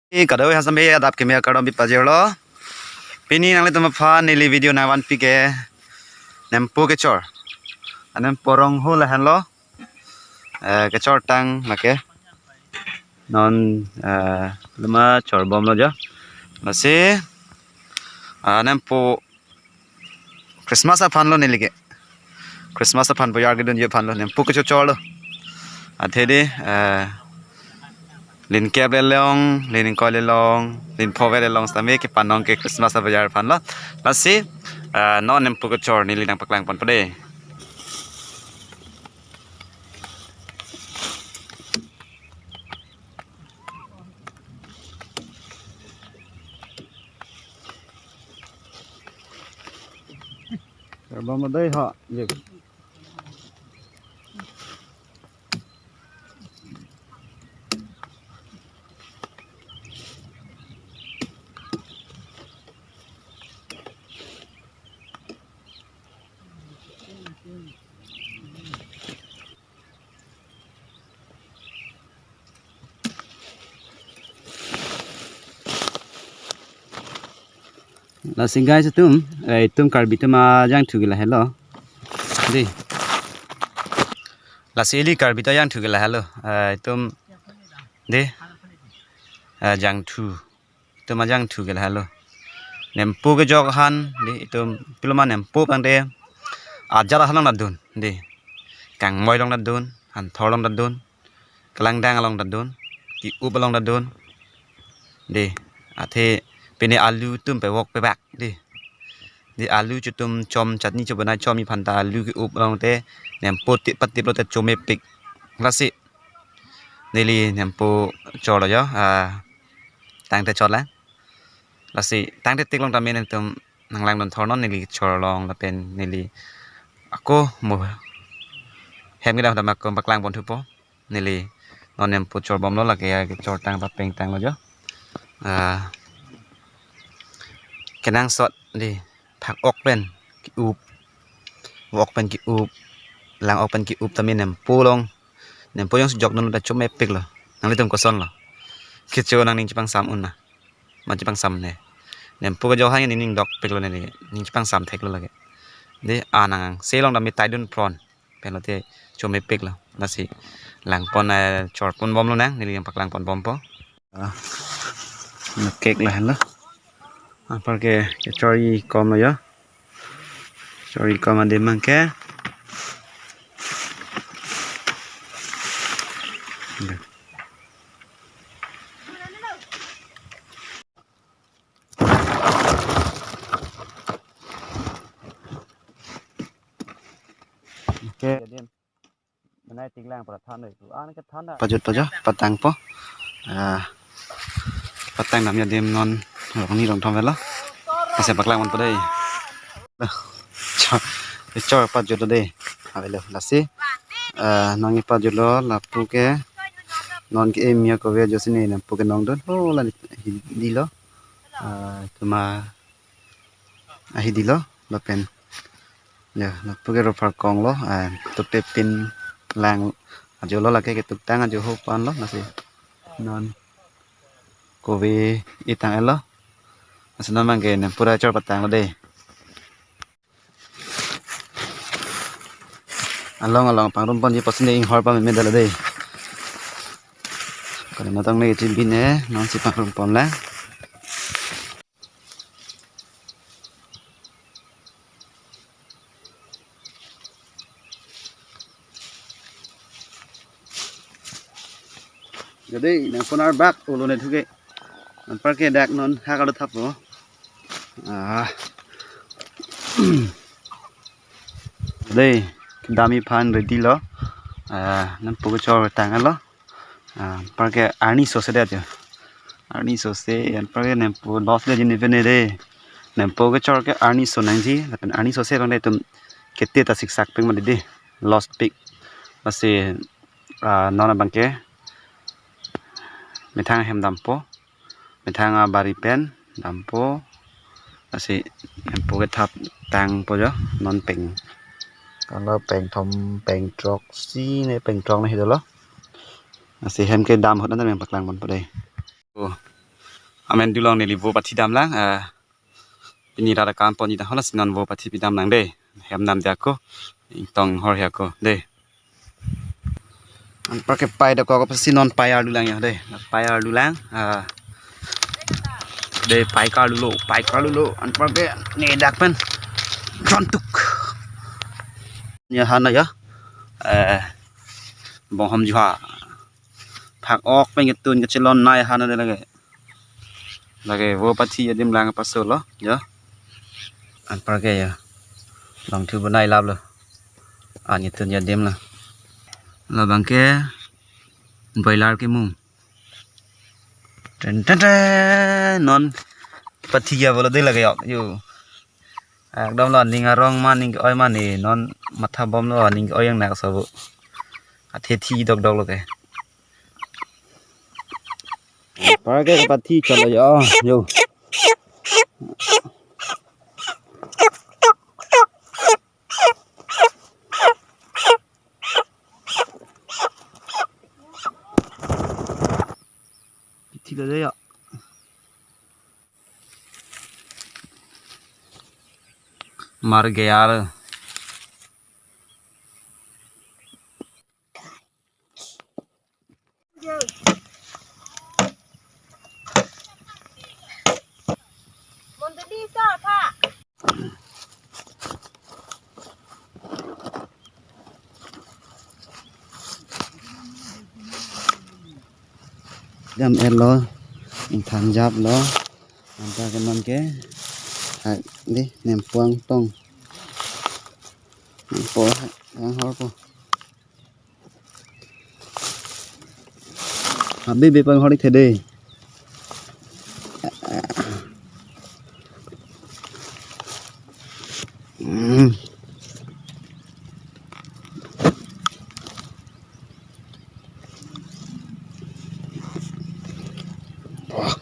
Ini kadang yang sampai ada kemia kadang bipajar lo. Pini nang itu mafan nili video nawan pike nempo kecor. Anem porong ho lahan lo. Kecor tang make. Non lama cor bom lo jo. Masih nempo Christmas apaan lo nili ke. Christmas apaan bayar gitu dia apaan lo nempo kecor lo. Adhe Lin keb le long, lin ko le long, lin pove le long sami ki panong ke Christmas bajar pan lo. Lasi non nempu ke chor ni linang paklang pon pade. Bom đây họ việc là singai sa tum karbita ma jang thugila hello di là sili karbita jang thugila hello tum di jang thu tum jang thugila hello nempu ke jog han di tum piloma nempu bang de ajar halong nadun di kang moy long nadun han thor long nadun kelang dang long nadun ki up long nadun di athe pene alu tum pe wok pe bak di alu chutum chom chutney chobana chomi phanta alu ki up long te nempo ti patti lo te chome pik lasi neli nempo cholo yo tang te chol la lasi tang te tik long ta men tum nang lang don thor non neli chol long la pen neli ako mo hem ki da ma kom paklang bon thu po neli non nempo chol bom lo la ke chol tang pa peng tang lo yo kenang sot diผักอกเป็นกิอูบวอกเป็นกิอูบหลังออกเป็นกิอูบตามีเนมปูลงเนมปูยังสุดยอดนั่นแต่ชุ่มเอปิกเลยนั่งเล่นตัวก็ซ้อนเลยคิดเจอนั่งนิ่งจิปังซ้ำอุ่นนะมันจิปังซ้ำเนี่ยเนมปูก็ยกให้นิ่งดอกปิกเลยเนี่ยนิ่งจิปังซ้ำเทคเลยเลยเดี๋ยวนั่งเซลองดำมีไตดุนพรอนเป็นเราที่ชุ่มเอปิกเลยนั่นสิหลังปนจอดปนบอมแล้วนะนี่เรียงปักหลังปนบอมปะเค้กเลยเห็นแล้วporque chori como yo chori como de manque oke menai tinglang peratan itu ini ketan pajut paja patang po patang namanya dem non orang ni orang thom vela ase paklang man padai cho pajut de avelo lasi nongi pajut lo lapu ke non ke emia ko ve jo sini na pu ke nong don ho la di lo tuma ahi di lo la pen ya na pu ke ro phar kong lo tu pe pin lang ajo lo la ke tuk tang ajo ho pan lo nasi non ko ve itang elo asal mang ke na pura chor patang lo de along pangrum pon ji pasne ing hor pa me dala de kalau matang lagi cimbin non si pangrum pon la jadi nang ponar bak ulun itu ke parke dak non hakal thap lo đây dami phan ready lo nan pogo chor tang lo parke arni sose de jo arni sose an parke nem po loss le jin vene de nem pogo chor ke arni so nang ji lapen arni sose rong de tum kete ta sik sak peng ma de lost pick ase nona bangke methang hem dampo methang bari pen dampo ase nem pogo thap tang po jo non peng kalau peng thom peng trok si ne peng trok ne hidolo si hem ke dam hot nan paklang mon pa dei amen dulong neli bo pati dam lang ini rada kan poni dah holas non bo pati pidam lang deh hem nam dia ko tong hor ya ko deh an pakai pai dah ko pasti non pai ar dulang ya deh pai ar dulang deh pai kar dulu an pakai ni dak pen contuk ya hana ya bong ham jua phak ok pengetun ke celon nai hana deh lagi wo pati ya dim lang pasol lo ya an pakai ya long tu benai lab lo an itun ya dim lah là bằng cái vầy lar cái mùng non pathia bolo dei lage yo ekdom lo ning arong man ning oi man ni non matha bom lo ning oi yang nak sabu athe thi dog dog lo ke par cái pathi chalo yo ठीक है या मर गया यार đâm em lo thằng giáp lo làm ra cái non cái đi ném quăng tông bỏ ăn hoa po habis bepang hoa đi thế đây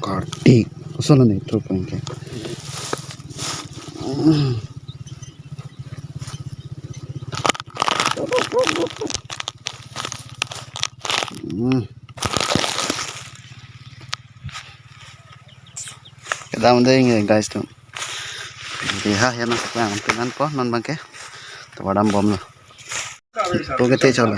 Kartik, soalnya nih truk pengke. Kita mending guys tuh. Lihat ya nak yang dengan po non bangke. Tawadam bom lo. Tuh kita coba.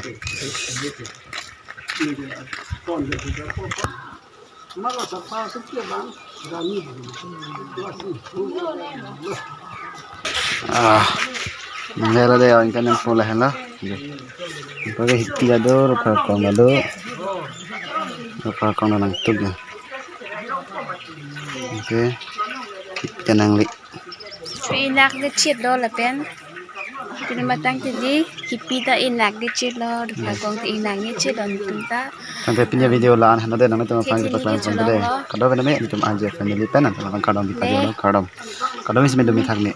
Mera deh orang kan yang pola hela, pakai hiti ado, rupa kong nang tug ya, oke, kita nang li. Inak de chit do la pen, kita matang jadi hipi ta inak de chit lo, rupa kong ta inak de chit on tunta. Sampai punya video lain, hana deh, namanya teman kita pelan pelan deh. Kadang kadang ini cuma aja family pen, atau kadang di pagi kadang, kadang ini sebenarnya thak nih.